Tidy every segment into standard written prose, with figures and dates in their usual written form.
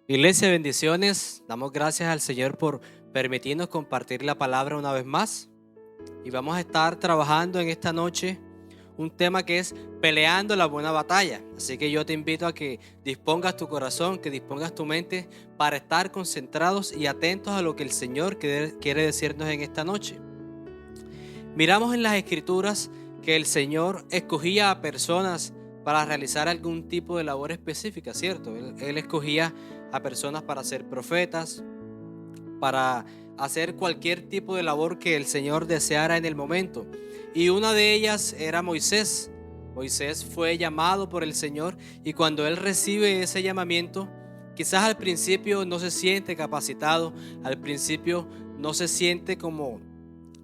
Iglesia, bendiciones. Damos gracias al Señor por permitirnos compartir la palabra una vez más. Y vamos a estar trabajando en esta noche un tema que es peleando la buena batalla. Así que yo te invito a que dispongas tu corazón, que dispongas tu mente para estar concentrados y atentos a lo que el Señor quiere decirnos en esta noche. Miramos en las Escrituras que el Señor escogía a personas para realizar algún tipo de labor específica, ¿cierto? Él escogía a personas para ser profetas, para hacer cualquier tipo de labor que el Señor deseara en el momento. Y una de ellas era Moisés. Moisés fue llamado por el Señor y cuando él recibe ese llamamiento, quizás al principio no se siente capacitado, al principio no se siente como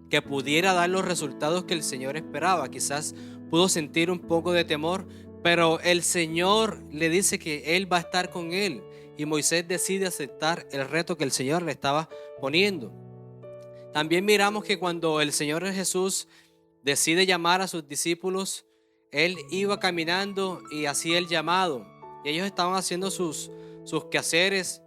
que pudiera dar los resultados que el Señor esperaba. Quizás pudo sentir un poco de temor, pero el Señor le dice que Él va a estar con él y Moisés decide aceptar el reto que el Señor le estaba poniendo. También miramos que cuando el Señor Jesús decide llamar a sus discípulos, Él iba caminando y hacía el llamado y ellos estaban haciendo sus quehaceres,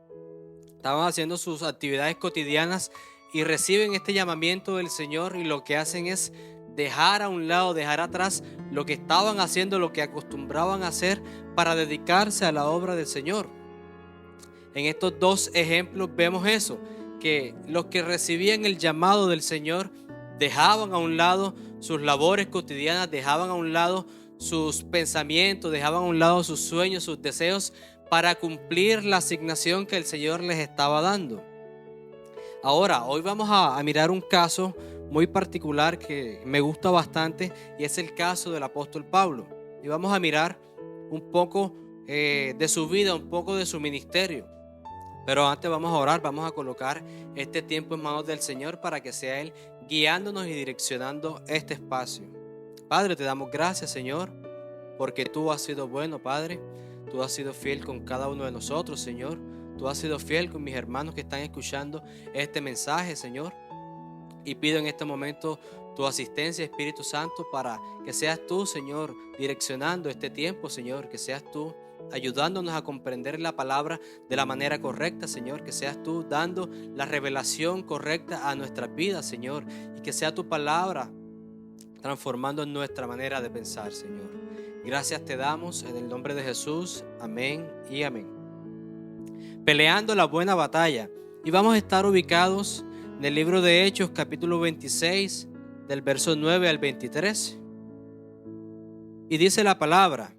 estaban haciendo sus actividades cotidianas y reciben este llamamiento del Señor y lo que hacen es dejar a un lado, dejar atrás lo que estaban haciendo, lo que acostumbraban a hacer para dedicarse a la obra del Señor. En estos dos ejemplos vemos eso, que los que recibían el llamado del Señor dejaban a un lado sus labores cotidianas, dejaban a un lado sus pensamientos, dejaban a un lado sus sueños, sus deseos para cumplir la asignación que el Señor les estaba dando. Ahora, hoy vamos a mirar un caso muy particular que me gusta bastante y es el caso del apóstol Pablo. Y vamos a mirar un poco de su vida, un poco de su ministerio. Pero antes vamos a orar, vamos a colocar este tiempo en manos del Señor para que sea Él guiándonos y direccionando este espacio. Padre, te damos gracias, Señor, porque tú has sido bueno, Padre. Tú has sido fiel con cada uno de nosotros, Señor. Tú has sido fiel con mis hermanos que están escuchando este mensaje, Señor. Y pido en este momento tu asistencia, Espíritu Santo, para que seas tú, Señor, direccionando este tiempo, Señor. Que seas tú ayudándonos a comprender la palabra de la manera correcta, Señor. Que seas tú dando la revelación correcta a nuestras vidas, Señor. Y que sea tu palabra transformando nuestra manera de pensar, Señor. Gracias te damos en el nombre de Jesús. Amén y amén. Peleando la buena batalla. Y vamos a estar ubicados en el libro de Hechos, capítulo 26, del verso 9 al 23. Y dice la palabra: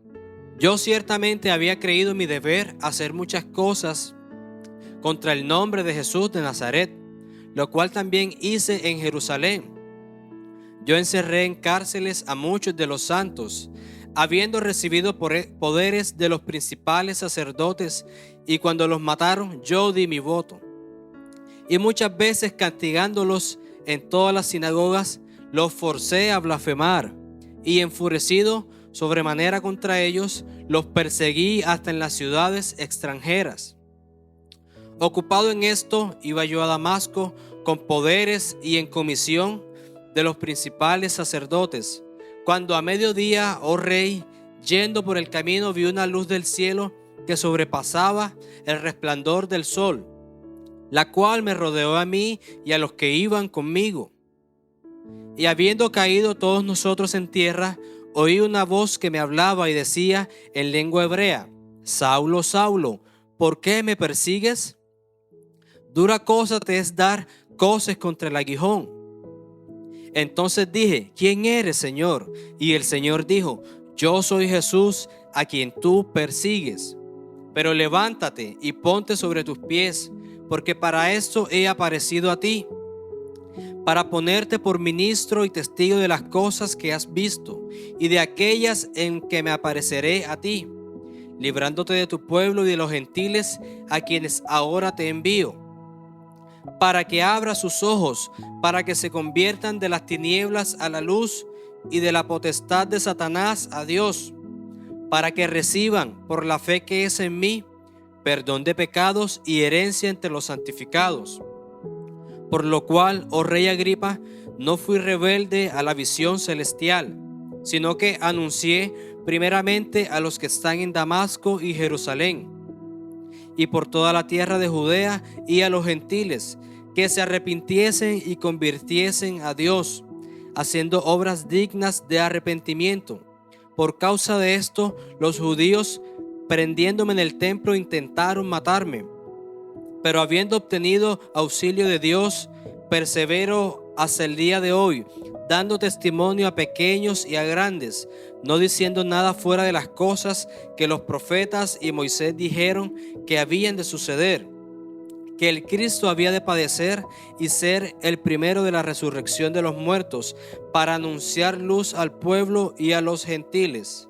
yo ciertamente había creído mi deber hacer muchas cosas contra el nombre de Jesús de Nazaret, lo cual también hice en Jerusalén. Yo encerré en cárceles a muchos de los santos, habiendo recibido poderes de los principales sacerdotes, y cuando los mataron, yo di mi voto. Y muchas veces castigándolos en todas las sinagogas, los forcé a blasfemar, y enfurecido sobremanera contra ellos, los perseguí hasta en las ciudades extranjeras. Ocupado en esto, iba yo a Damasco con poderes y en comisión de los principales sacerdotes, cuando a mediodía, oh rey, yendo por el camino, vi una luz del cielo que sobrepasaba el resplandor del sol, la cual me rodeó a mí y a los que iban conmigo. Y habiendo caído todos nosotros en tierra, oí una voz que me hablaba y decía en lengua hebrea: Saulo, Saulo, ¿por qué me persigues? Dura cosa te es dar coces contra el aguijón. Entonces dije: ¿quién eres, Señor? Y el Señor dijo: yo soy Jesús, a quien tú persigues. Pero levántate y ponte sobre tus pies, porque para esto he aparecido a ti, para ponerte por ministro y testigo de las cosas que has visto y de aquellas en que me apareceré a ti, librándote de tu pueblo y de los gentiles a quienes ahora te envío, para que abra sus ojos, para que se conviertan de las tinieblas a la luz y de la potestad de Satanás a Dios, para que reciban por la fe que es en mí perdón de pecados y herencia entre los santificados. Por lo cual, oh rey Agripa, no fui rebelde a la visión celestial, sino que anuncié primeramente a los que están en Damasco y Jerusalén, y por toda la tierra de Judea y a los gentiles, que se arrepintiesen y convirtiesen a Dios, haciendo obras dignas de arrepentimiento. Por causa de esto, los judíos, prendiéndome en el templo, intentaron matarme. Pero habiendo obtenido auxilio de Dios, persevero hasta el día de hoy, dando testimonio a pequeños y a grandes, no diciendo nada fuera de las cosas que los profetas y Moisés dijeron que habían de suceder, que el Cristo había de padecer y ser el primero de la resurrección de los muertos, para anunciar luz al pueblo y a los gentiles.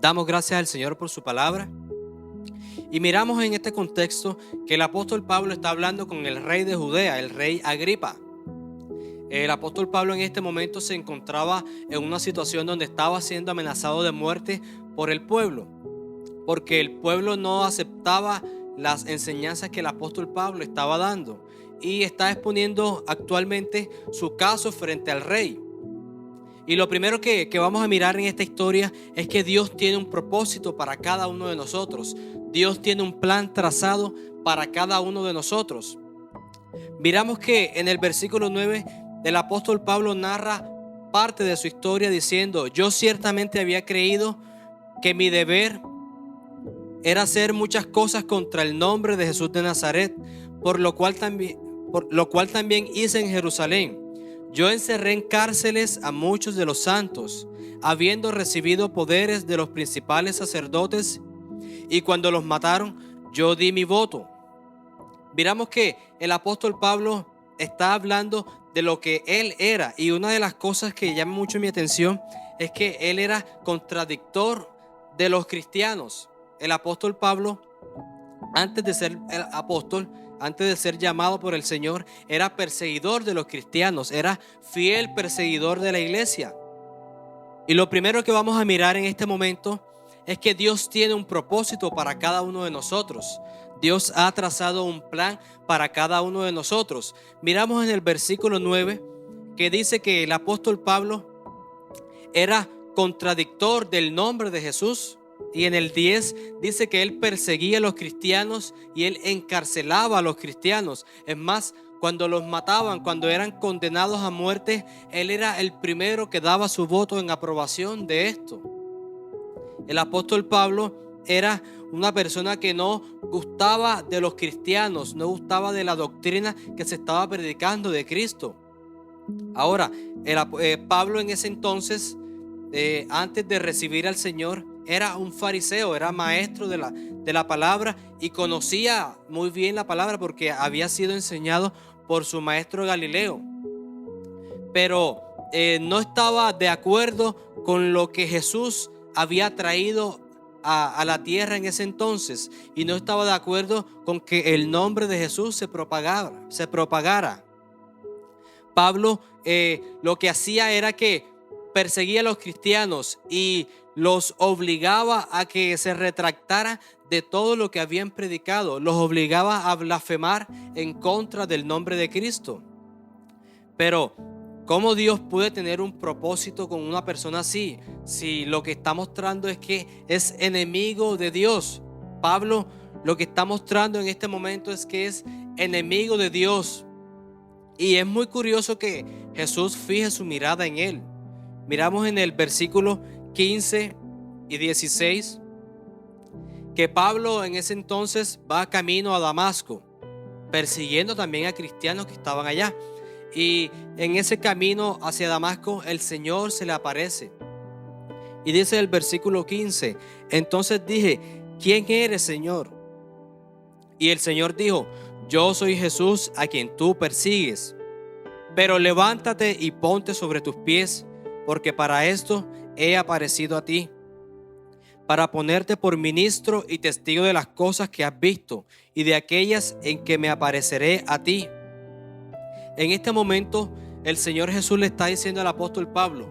Damos gracias al Señor por su palabra. Y miramos en este contexto que el apóstol Pablo está hablando con el rey de Judea, el rey Agripa. El apóstol Pablo en este momento se encontraba en una situación donde estaba siendo amenazado de muerte por el pueblo, porque el pueblo no aceptaba las enseñanzas que el apóstol Pablo estaba dando y está exponiendo actualmente su caso frente al rey. Y lo primero que vamos a mirar en esta historia es que Dios tiene un propósito para cada uno de nosotros. Dios tiene un plan trazado para cada uno de nosotros. Miramos que en el versículo 9 el apóstol Pablo narra parte de su historia diciendo: yo ciertamente había creído que mi deber era hacer muchas cosas contra el nombre de Jesús de Nazaret, por lo cual también hice en Jerusalén. Yo encerré en cárceles a muchos de los santos, habiendo recibido poderes de los principales sacerdotes, y cuando los mataron, yo di mi voto. Miramos que el apóstol Pablo está hablando de lo que él era, y una de las cosas que llama mucho mi atención es que él era contradictor de los cristianos. El apóstol Pablo, antes de ser el apóstol, antes de ser llamado por el Señor, era perseguidor de los cristianos, era fiel perseguidor de la iglesia. Y lo primero que vamos a mirar en este momento es que Dios tiene un propósito para cada uno de nosotros. Dios ha trazado un plan para cada uno de nosotros. Miramos en el versículo 9 que dice que el apóstol Pablo era contradictor del nombre de Jesús. Y en el 10 dice que él perseguía a los cristianos y él encarcelaba a los cristianos. Es más, cuando los mataban, cuando eran condenados a muerte, él era el primero que daba su voto en aprobación de esto. El apóstol Pablo era una persona que no gustaba de los cristianos, no gustaba de la doctrina que se estaba predicando de Cristo. Ahora, Pablo en ese entonces, antes de recibir al Señor, era un fariseo, era maestro de la palabra y conocía muy bien la palabra porque había sido enseñado por su maestro Galileo. Pero no estaba de acuerdo con lo que Jesús había traído a la tierra en ese entonces, y no estaba de acuerdo con que el nombre de Jesús se propagara. Pablo lo que hacía era que perseguía a los cristianos y los obligaba a que se retractaran de todo lo que habían predicado, los obligaba a blasfemar en contra del nombre de Cristo. Pero ¿cómo Dios puede tener un propósito con una persona así? Si lo que está mostrando es que es enemigo de Dios. Pablo lo que está mostrando en este momento es que es enemigo de Dios. Y es muy curioso que Jesús fije su mirada en él. Miramos en el versículo 15 y 16 que Pablo en ese entonces va camino a Damasco, persiguiendo también a cristianos que estaban allá. Y en ese camino hacia Damasco el Señor se le aparece. Y dice el versículo 15: entonces dije, ¿quién eres, Señor? Y el Señor dijo, yo soy Jesús a quien tú persigues. Pero levántate y ponte sobre tus pies, porque para esto he aparecido a ti, para ponerte por ministro y testigo de las cosas que has visto y de aquellas en que me apareceré a ti. En este momento el Señor Jesús le está diciendo al apóstol Pablo: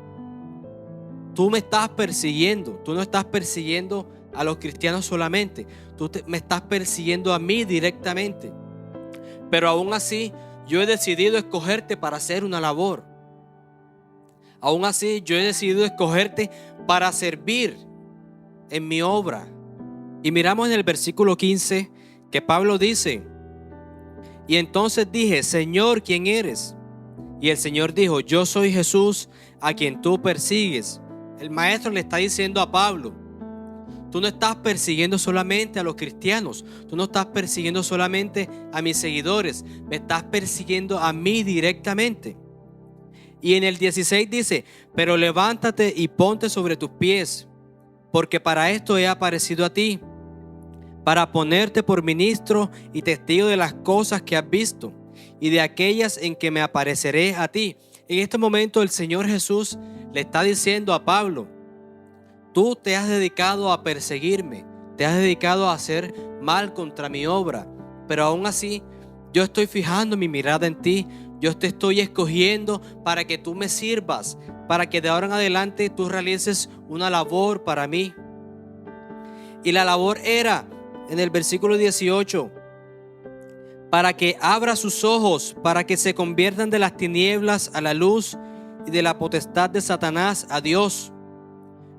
tú me estás persiguiendo, tú no estás persiguiendo a los cristianos solamente, me estás persiguiendo a mí directamente. Pero aún así yo he decidido escogerte para hacer una labor. Aún así yo he decidido escogerte para servir en mi obra. Y miramos en el versículo 15 que Pablo dice: y entonces dije, Señor, ¿quién eres? Y el Señor dijo, yo soy Jesús a quien tú persigues. El maestro le está diciendo a Pablo: tú no estás persiguiendo solamente a los cristianos, tú no estás persiguiendo solamente a mis seguidores, me estás persiguiendo a mí directamente. Y en el 16 dice: pero levántate y ponte sobre tus pies, porque para esto he aparecido a ti, para ponerte por ministro y testigo de las cosas que has visto y de aquellas en que me apareceré a ti. En este momento el Señor Jesús le está diciendo a Pablo: tú te has dedicado a perseguirme, te has dedicado a hacer mal contra mi obra, pero aún así yo estoy fijando mi mirada en ti, yo te estoy escogiendo para que tú me sirvas, para que de ahora en adelante tú realices una labor para mí. Y la labor era, en el versículo 18, para que abra sus ojos, para que se conviertan de las tinieblas a la luz y de la potestad de Satanás a Dios,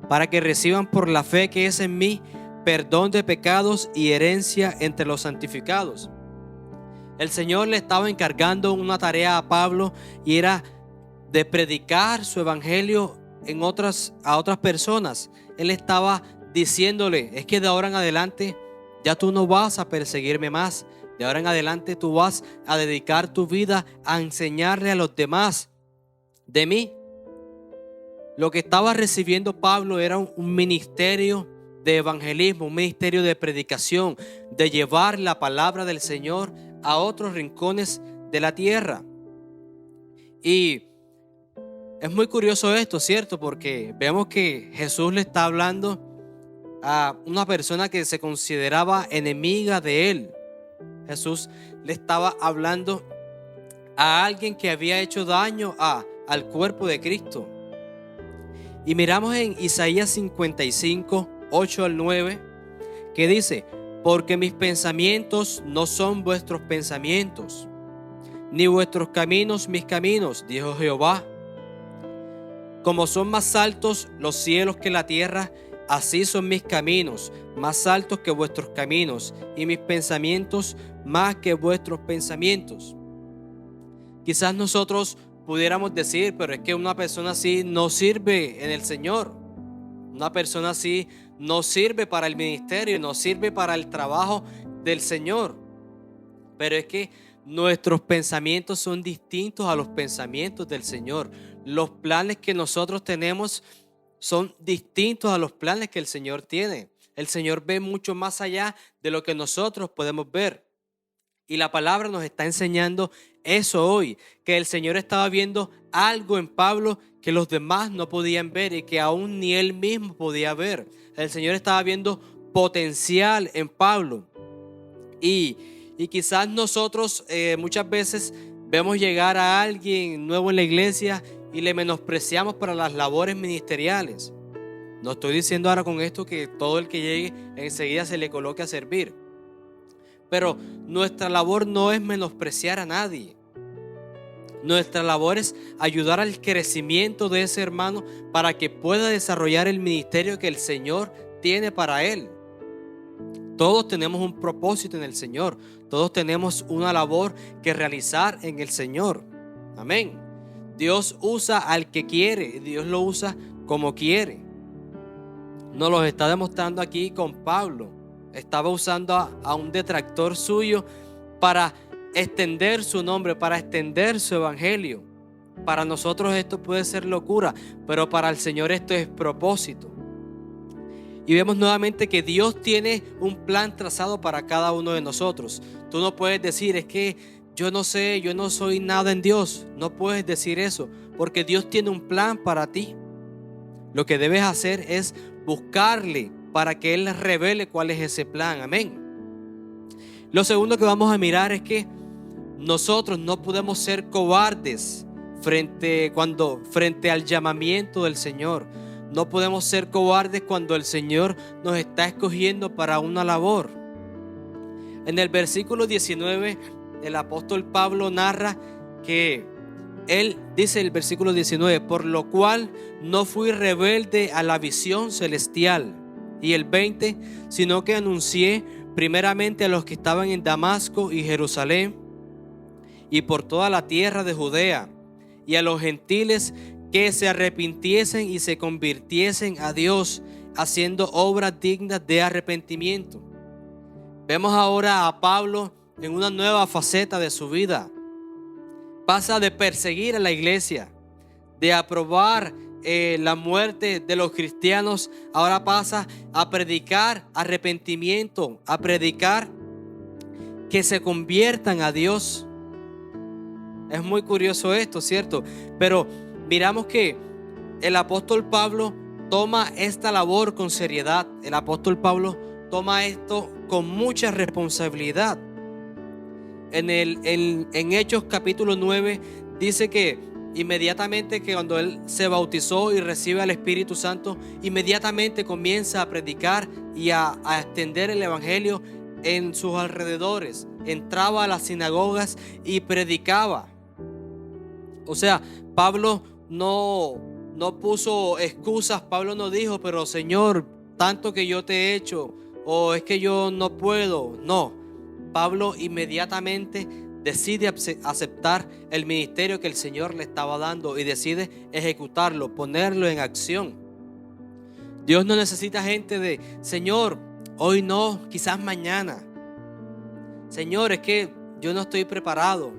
para que reciban por la fe que es en mí perdón de pecados y herencia entre los santificados. El Señor le estaba encargando una tarea a Pablo, y era de predicar su evangelio a otras personas. Él estaba diciéndole: es que de ahora en adelante ya tú no vas a perseguirme más. De ahora en adelante tú vas a dedicar tu vida a enseñarle a los demás de mí. Lo que estaba recibiendo Pablo era un ministerio de evangelismo, un ministerio de predicación, de llevar la palabra del Señor a otros rincones de la tierra. Y es muy curioso esto, ¿cierto? Porque vemos que Jesús le está hablando a una persona que se consideraba enemiga de él. Jesús le estaba hablando a alguien que había hecho daño al cuerpo de Cristo. Y miramos en Isaías 55, 8 al 9, que dice: porque mis pensamientos no son vuestros pensamientos, ni vuestros caminos mis caminos, dijo Jehová. Como son más altos los cielos que la tierra, así son mis caminos, más altos que vuestros caminos, y mis pensamientos más que vuestros pensamientos. Quizás nosotros pudiéramos decir: pero es que una persona así no sirve en el Señor. Una persona así no sirve para el ministerio, no sirve para el trabajo del Señor. Pero es que nuestros pensamientos son distintos a los pensamientos del Señor. Los planes que nosotros tenemos son distintos a los planes que el Señor tiene. El Señor ve mucho más allá de lo que nosotros podemos ver. Y la palabra nos está enseñando eso hoy, que el Señor estaba viendo algo en Pablo que los demás no podían ver y que aún ni él mismo podía ver. El Señor estaba viendo potencial en Pablo. Y quizás nosotros muchas veces vemos llegar a alguien nuevo en la iglesia y le menospreciamos para las labores ministeriales. No estoy diciendo ahora con esto que todo el que llegue enseguida se le coloque a servir. Pero nuestra labor no es menospreciar a nadie. Nuestra labor es ayudar al crecimiento de ese hermano para que pueda desarrollar el ministerio que el Señor tiene para él. Todos tenemos un propósito en el Señor. Todos tenemos una labor que realizar en el Señor. Amén. Dios usa al que quiere. Dios lo usa como quiere. Nos lo está demostrando aquí con Pablo. Estaba usando a un detractor suyo para extender su nombre, para extender su evangelio. Para nosotros esto puede ser locura, pero para el Señor esto es propósito. Y vemos nuevamente que Dios tiene un plan trazado para cada uno de nosotros. Tú no puedes decir: es que yo no sé, yo no soy nada en Dios. No puedes decir eso, porque Dios tiene un plan para ti. Lo que debes hacer es buscarle para que Él revele cuál es ese plan. Amén. Lo segundo que vamos a mirar es que nosotros no podemos ser cobardes frente al llamamiento del Señor. No podemos ser cobardes cuando el Señor nos está escogiendo para una labor. En el versículo 19, el apóstol Pablo narra que él dice, el versículo 19: por lo cual no fui rebelde a la visión celestial. Y el 20: sino que anuncié primeramente a los que estaban en Damasco y Jerusalén y por toda la tierra de Judea, y a los gentiles que se arrepintiesen y se convirtiesen a Dios, haciendo obras dignas de arrepentimiento. Vemos ahora a Pablo en una nueva faceta de su vida. Pasa de perseguir a la iglesia, de aprobar la muerte de los cristianos, ahora pasa a predicar arrepentimiento, a predicar que se conviertan a Dios. Es muy curioso esto, ¿cierto? Pero miramos que el apóstol Pablo toma esta labor con seriedad. El apóstol Pablo toma esto con mucha responsabilidad. En Hechos capítulo 9 dice que inmediatamente que cuando él se bautizó y recibe al Espíritu Santo, inmediatamente comienza a predicar y a extender el evangelio en sus alrededores. Entraba a las sinagogas y predicaba. O sea, Pablo no puso excusas. Pablo no dijo, pero Señor, tanto que yo te he hecho, o es que yo no puedo. No, Pablo inmediatamente decide aceptar el ministerio que el Señor le estaba dando y decide ejecutarlo, ponerlo en acción. Dios no necesita gente de, Señor, hoy no, quizás mañana. Señor, es que yo no estoy preparado.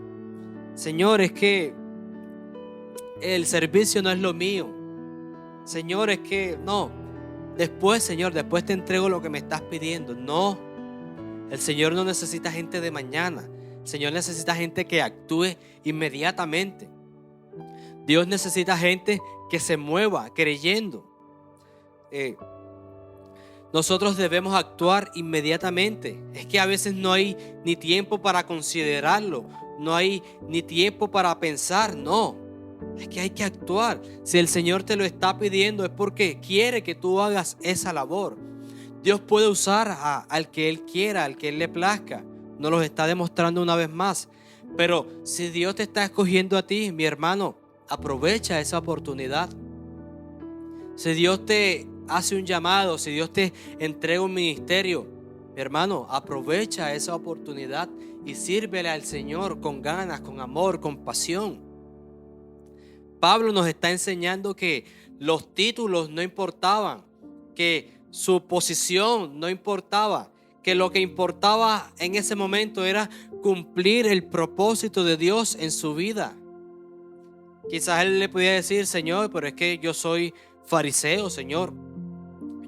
Señor, es que el servicio no es lo mío. Señor, es que no. Después, Señor, después te entrego lo que me estás pidiendo. No, el Señor no necesita gente de mañana. El Señor necesita gente que actúe inmediatamente. Dios necesita gente que se mueva creyendo. Nosotros debemos actuar inmediatamente. Es que a veces no hay ni tiempo para considerarlo. No hay ni tiempo para pensar. No, es que hay que actuar. Si el Señor te lo está pidiendo es porque quiere que tú hagas esa labor. Dios puede usar al que Él quiera, al que Él le plazca. Nos lo está demostrando una vez más. Pero si Dios te está escogiendo a ti, mi hermano, aprovecha esa oportunidad. Si Dios te hace un llamado, si Dios te entrega un ministerio, mi hermano, aprovecha esa oportunidad y sírvele al Señor con ganas, con amor, con pasión. Pablo nos está enseñando que los títulos no importaban, que su posición no importaba, que lo que importaba en ese momento era cumplir el propósito de Dios en su vida. Quizás él le podía decir, Señor, pero es que yo soy fariseo, Señor.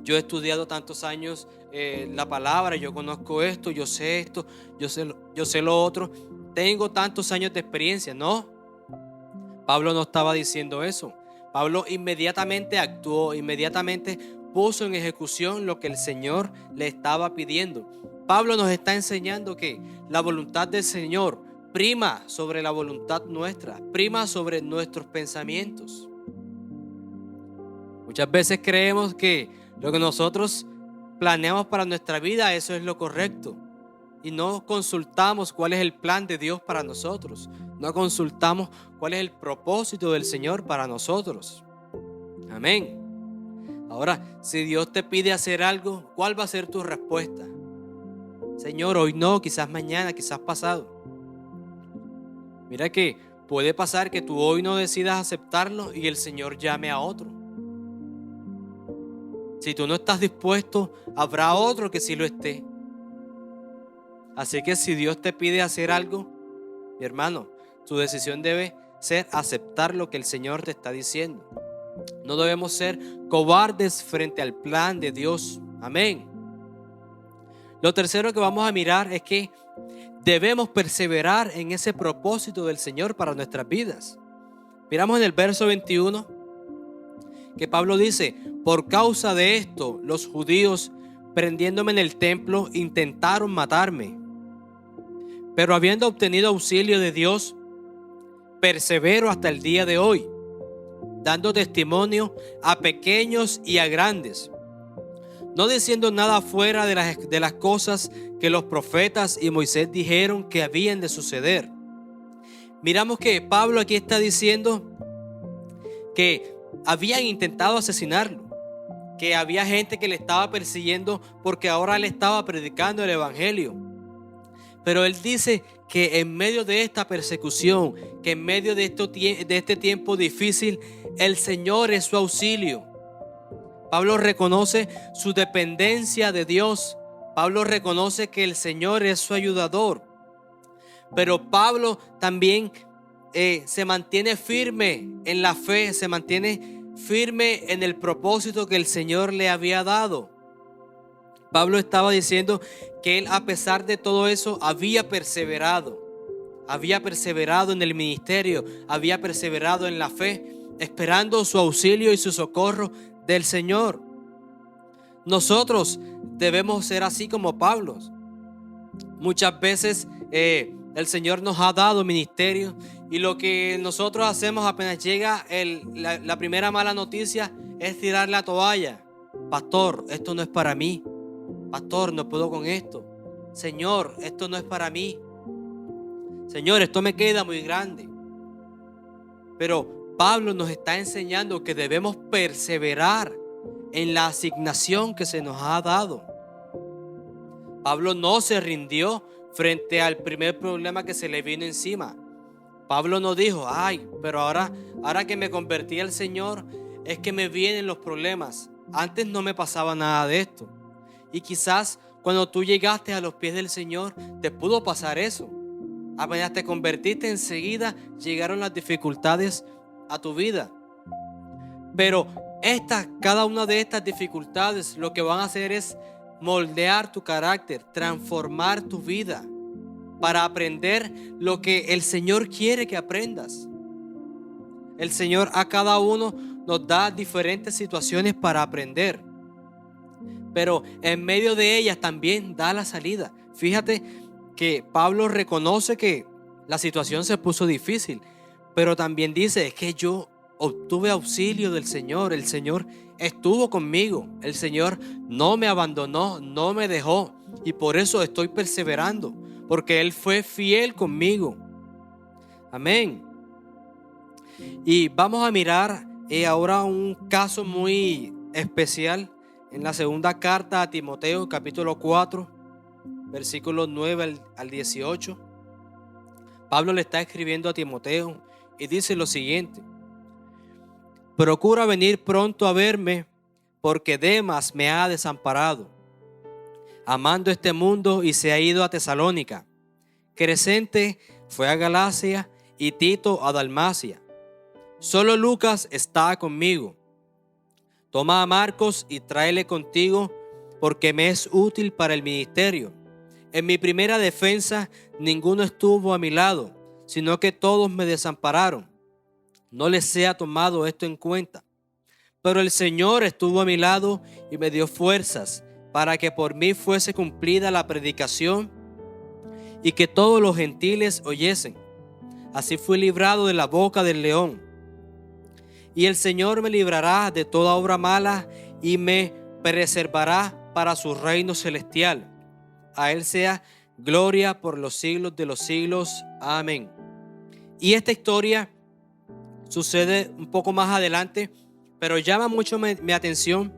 Yo he estudiado tantos años la palabra, yo conozco esto, yo sé lo otro. Tengo tantos años de experiencia. No, Pablo no estaba diciendo eso. Pablo inmediatamente actuó, inmediatamente puso en ejecución lo que el Señor le estaba pidiendo. Pablo nos está enseñando que la voluntad del Señor prima sobre la voluntad nuestra, prima sobre nuestros pensamientos. Muchas veces creemos que lo que nosotros planeamos para nuestra vida, eso es lo correcto. Y no consultamos cuál es el plan de Dios para nosotros. No consultamos cuál es el propósito del Señor para nosotros. Amén. Ahora, si Dios te pide hacer algo, ¿cuál va a ser tu respuesta? Señor, hoy no, quizás mañana, quizás pasado. Mira que puede pasar que tú hoy no decidas aceptarlo y el Señor llame a otro. Si tú no estás dispuesto, habrá otro que sí lo esté. Así que si Dios te pide hacer algo, mi hermano, tu decisión debe ser aceptar lo que el Señor te está diciendo. No debemos ser cobardes frente al plan de Dios. Amén. Lo tercero que vamos a mirar es que debemos perseverar en ese propósito del Señor para nuestras vidas. Miramos en el verso 21 que Pablo dice: por causa de esto, los judíos, prendiéndome en el templo, intentaron matarme. Pero habiendo obtenido auxilio de Dios, persevero hasta el día de hoy, dando testimonio a pequeños y a grandes, no diciendo nada fuera de las cosas que los profetas y Moisés dijeron que habían de suceder. Miramos que Pablo aquí está diciendo que habían intentado asesinarlo, que había gente que le estaba persiguiendo porque ahora le estaba predicando el evangelio. Pero él dice que en medio de esta persecución, que en medio de este tiempo difícil, el Señor es su auxilio. Pablo reconoce su dependencia de Dios. Pablo reconoce que el Señor es su ayudador. Pero Pablo también se mantiene firme en la fe, se mantiene firme en el propósito que el Señor le había dado. Pablo estaba diciendo que él, a pesar de todo eso, había perseverado en el ministerio, había perseverado en la fe, esperando su auxilio y su socorro del Señor. Nosotros debemos ser así como Pablo. Muchas veces el Señor nos ha dado ministerio y lo que nosotros hacemos apenas llega la primera mala noticia es tirar la toalla. Pastor, esto no es para mí. Pastor, no puedo con esto. Señor, esto no es para mí. Señor, esto me queda muy grande. Pero Pablo nos está enseñando que debemos perseverar en la asignación que se nos ha dado. Pablo no se rindió frente al primer problema que se le vino encima. Pablo no dijo, ay, pero ahora que me convertí al Señor es que me vienen los problemas. Antes no me pasaba nada de esto. Y quizás cuando tú llegaste a los pies del Señor te pudo pasar eso. Apenas te convertiste, enseguida llegaron las dificultades a tu vida. Pero cada una de estas dificultades lo que van a hacer es moldear tu carácter, transformar tu vida para aprender lo que el Señor quiere que aprendas. El Señor a cada uno nos da diferentes situaciones para aprender, pero en medio de ellas también da la salida. Fíjate que Pablo reconoce que la situación se puso difícil, pero también dice, es que yo obtuve auxilio del Señor. El Señor estuvo conmigo. El Señor no me abandonó, no me dejó. Y por eso estoy perseverando, porque Él fue fiel conmigo. Amén. Y vamos a mirar ahora un caso muy especial en la segunda carta a Timoteo, capítulo 4, versículos 9 al 18. Pablo le está escribiendo a Timoteo y dice lo siguiente: procura venir pronto a verme, porque Demas me ha desamparado, amando este mundo, y se ha ido a Tesalónica. Crescente fue a Galacia y Tito a Dalmacia. Solo Lucas está conmigo. Toma a Marcos y tráele contigo, porque me es útil para el ministerio. En mi primera defensa ninguno estuvo a mi lado, sino que todos me desampararon. No les sea tomado esto en cuenta. Pero el Señor estuvo a mi lado y me dio fuerzas para que por mí fuese cumplida la predicación y que todos los gentiles oyesen. Así fui librado de la boca del león. Y el Señor me librará de toda obra mala y me preservará para su reino celestial. A Él sea gloria por los siglos de los siglos. Amén. Y esta historia sucede un poco más adelante, pero llama mucho mi atención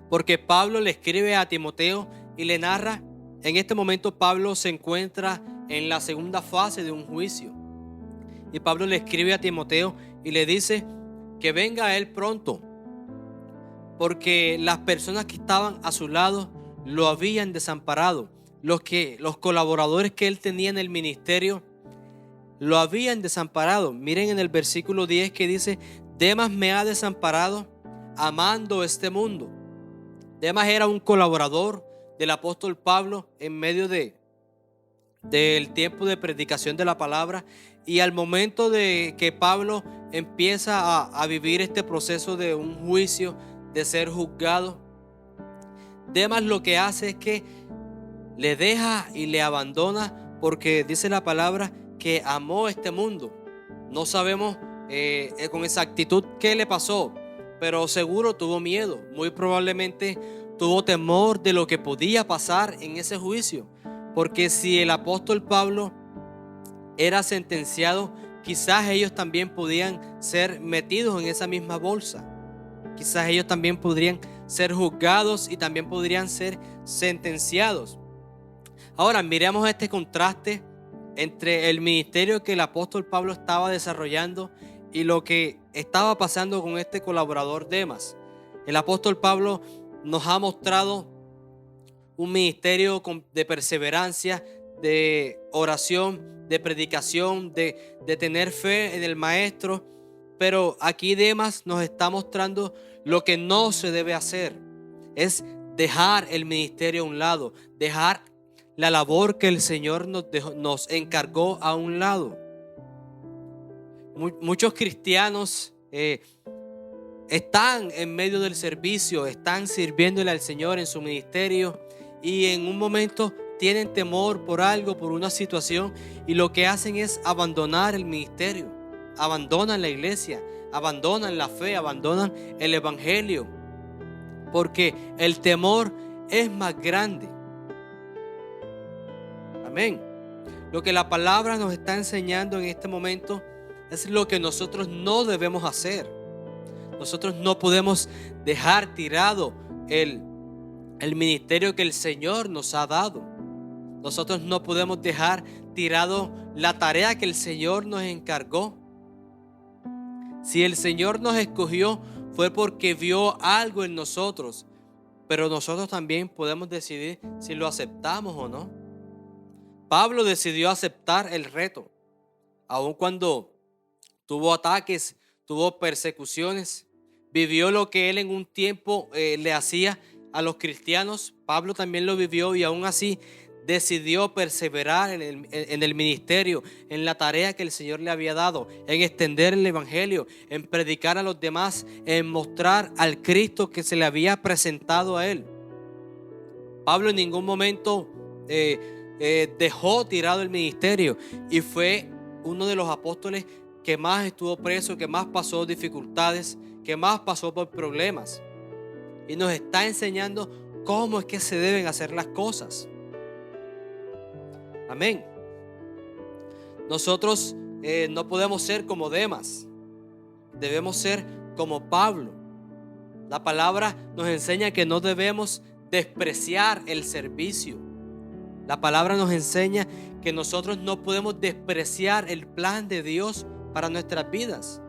porque Pablo le escribe a Timoteo y le narra. En este momento Pablo se encuentra en la segunda fase de un juicio. Y Pablo le escribe a Timoteo y le dice que venga a él pronto, porque las personas que estaban a su lado lo habían desamparado. Los colaboradores que él tenía en el ministerio lo habían desamparado. Miren en el versículo 10 que dice: Demas me ha desamparado amando este mundo. Demas era un colaborador del apóstol Pablo en medio del tiempo de predicación de la palabra, y al momento de que Pablo empieza a vivir este proceso de un juicio, de ser juzgado, Demas lo que hace es que le deja y le abandona, porque dice la palabra que amó este mundo. No sabemos con exactitud qué le pasó, pero seguro tuvo miedo. Muy probablemente tuvo temor de lo que podía pasar en ese juicio, porque si el apóstol Pablo era sentenciado, quizás ellos también podían ser metidos en esa misma bolsa. Quizás ellos también podrían ser juzgados y también podrían ser sentenciados. Ahora miremos este contraste entre el ministerio que el apóstol Pablo estaba desarrollando y lo que estaba pasando con este colaborador Demas. El apóstol Pablo nos ha mostrado un ministerio de perseverancia, de oración, de predicación, de tener fe en el maestro. Pero aquí Demas nos está mostrando lo que no se debe hacer. Es dejar el ministerio a un lado, dejar la labor que el Señor nos encargó a un lado. Muchos cristianos están en medio del servicio, están sirviéndole al Señor en su ministerio y en un momento tienen temor por algo, por una situación, y lo que hacen es abandonar el ministerio, abandonan la iglesia, abandonan la fe, abandonan el evangelio, porque el temor es más grande. Amén. Lo que la palabra nos está enseñando en este momento es lo que nosotros no debemos hacer. Nosotros no podemos dejar tirado el ministerio que el Señor nos ha dado. Nosotros no podemos dejar tirado la tarea que el Señor nos encargó. Si el Señor nos escogió fue porque vio algo en nosotros, pero nosotros también podemos decidir si lo aceptamos o no. Pablo decidió aceptar el reto, aun cuando tuvo ataques, tuvo persecuciones, vivió lo que él en un tiempo le hacía a los cristianos. Pablo también lo vivió y aún así decidió perseverar en el ministerio, en la tarea que el Señor le había dado, en extender el evangelio, en predicar a los demás, en mostrar al Cristo que se le había presentado a él. Pablo en ningún momento dejó tirado el ministerio y fue uno de los apóstoles que más estuvo preso, que más pasó dificultades, que más pasó por problemas, y nos está enseñando cómo es que se deben hacer las cosas. Amén. Nosotros no podemos ser como Demas, debemos ser como Pablo. La palabra nos enseña que no debemos despreciar el servicio. La palabra nos enseña que nosotros no podemos despreciar el plan de Dios para nuestras vidas.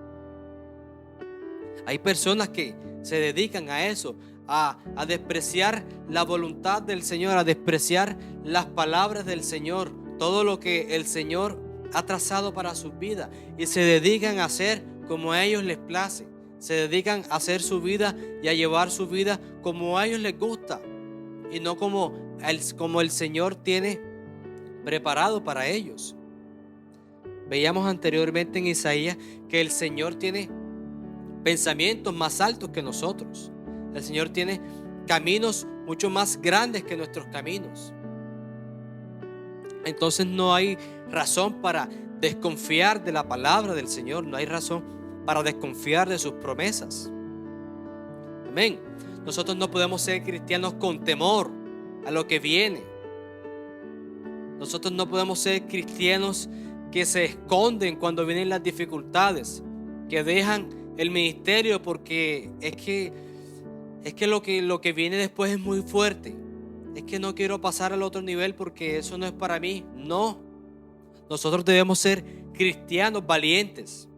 Hay personas que se dedican a eso, a despreciar la voluntad del Señor, a despreciar las palabras del Señor, todo lo que el Señor ha trazado para sus vidas, y se dedican a hacer como a ellos les place, se dedican a hacer su vida y a llevar su vida como a ellos les gusta y no como el Señor tiene preparado para ellos. Veíamos anteriormente en Isaías que el Señor tiene pensamientos más altos que nosotros. El Señor tiene caminos mucho más grandes que nuestros caminos. Entonces no hay razón para desconfiar de la palabra del Señor. No hay razón para desconfiar de sus promesas. Amén. Nosotros no podemos ser cristianos con temor a lo que viene. Nosotros no podemos ser cristianos que se esconden cuando vienen las dificultades, que dejan el ministerio porque es que lo que viene después es muy fuerte. Es que no quiero pasar al otro nivel porque eso no es para mí. No. Nosotros debemos ser cristianos valientes,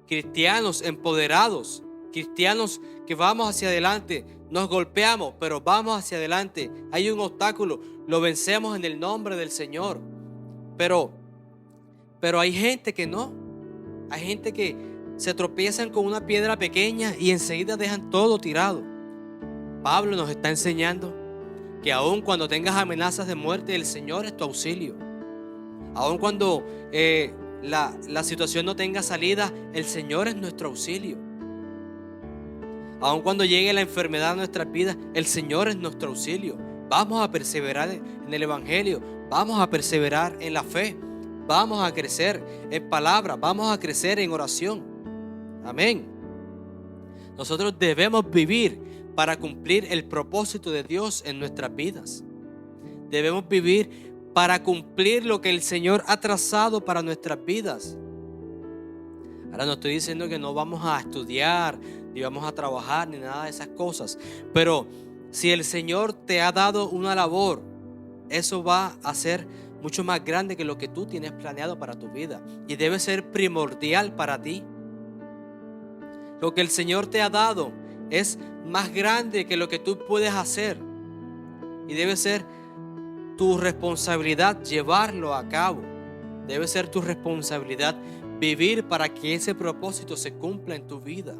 cristianos empoderados, cristianos que vamos hacia adelante. Nos golpeamos, pero vamos hacia adelante. Hay un obstáculo, lo vencemos en el nombre del Señor. Pero hay gente que no. Hay gente que se tropiezan con una piedra pequeña y enseguida dejan todo tirado. Pablo nos está enseñando que aun cuando tengas amenazas de muerte, el Señor es tu auxilio. Aun cuando la situación no tenga salida, el Señor es nuestro auxilio. Aun cuando llegue la enfermedad a nuestras vidas, el Señor es nuestro auxilio. Vamos a perseverar en el evangelio, vamos a perseverar en la fe, vamos a crecer en palabra, vamos a crecer en oración. Amén. Nosotros debemos vivir para cumplir el propósito de Dios en nuestras vidas. Debemos vivir para cumplir lo que el Señor ha trazado para nuestras vidas. Ahora no estoy diciendo que no vamos a estudiar, ni vamos a trabajar, ni nada de esas cosas. Pero si el Señor te ha dado una labor, eso va a ser mucho más grande que lo que tú tienes planeado para tu vida. Y debe ser primordial para ti. Lo que el Señor te ha dado es más grande que lo que tú puedes hacer. Y debe ser tu responsabilidad llevarlo a cabo. Debe ser tu responsabilidad vivir para que ese propósito se cumpla en tu vida.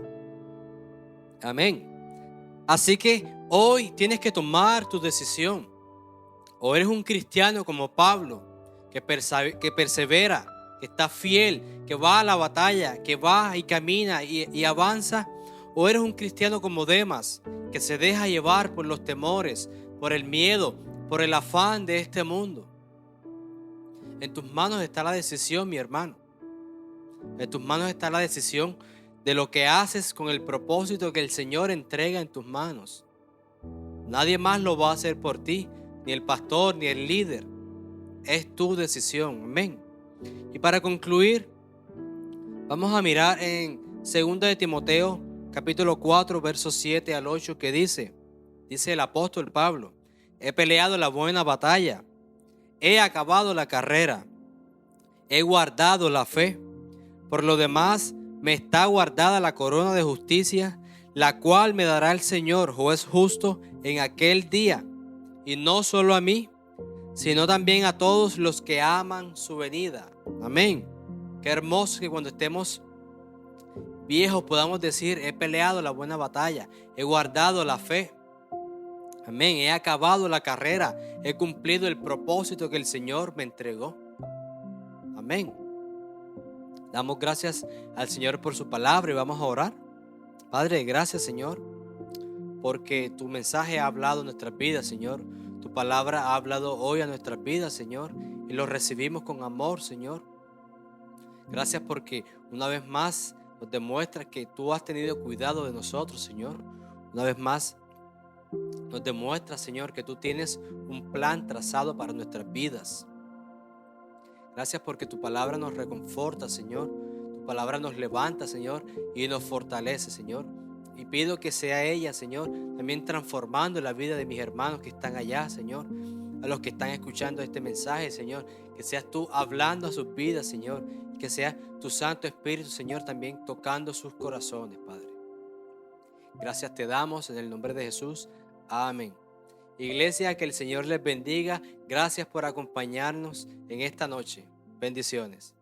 Amén. Así que hoy tienes que tomar tu decisión. O eres un cristiano como Pablo, que persevera, que está fiel, que va a la batalla, que va y camina y avanza. O eres un cristiano como Demas, que se deja llevar por los temores, por el miedo, por el afán de este mundo. En tus manos está la decisión, mi hermano. En tus manos está la decisión de lo que haces con el propósito que el Señor entrega en tus manos. Nadie más lo va a hacer por ti, ni el pastor, ni el líder. Es tu decisión. Amén. Y para concluir, vamos a mirar en 2 de Timoteo, capítulo 4, versos 7 al 8, que dice el apóstol Pablo: he peleado la buena batalla, he acabado la carrera, he guardado la fe. Por lo demás, me está guardada la corona de justicia, la cual me dará el Señor, juez justo, en aquel día. Y no solo a mí, sino también a todos los que aman su venida. Amén. Qué hermoso que cuando estemos viejos podamos decir: he peleado la buena batalla, he guardado la fe. Amén. He acabado la carrera, he cumplido el propósito que el Señor me entregó. Amén. Damos gracias al Señor por su palabra y vamos a orar. Padre, gracias, Señor, porque tu mensaje ha hablado en nuestras vidas, Señor. Tu palabra ha hablado hoy a nuestras vidas, Señor, y lo recibimos con amor, Señor. Gracias porque una vez más nos demuestras que tú has tenido cuidado de nosotros, Señor. Una vez más nos demuestras, Señor, que tú tienes un plan trazado para nuestras vidas. Gracias porque tu palabra nos reconforta, Señor. Tu palabra nos levanta, Señor, y nos fortalece, Señor. Y pido que sea ella, Señor, también transformando la vida de mis hermanos que están allá, Señor. A los que están escuchando este mensaje, Señor. Que seas tú hablando a sus vidas, Señor. Y que sea tu Santo Espíritu, Señor, también tocando sus corazones, Padre. Gracias te damos en el nombre de Jesús. Amén. Iglesia, que el Señor les bendiga. Gracias por acompañarnos en esta noche. Bendiciones.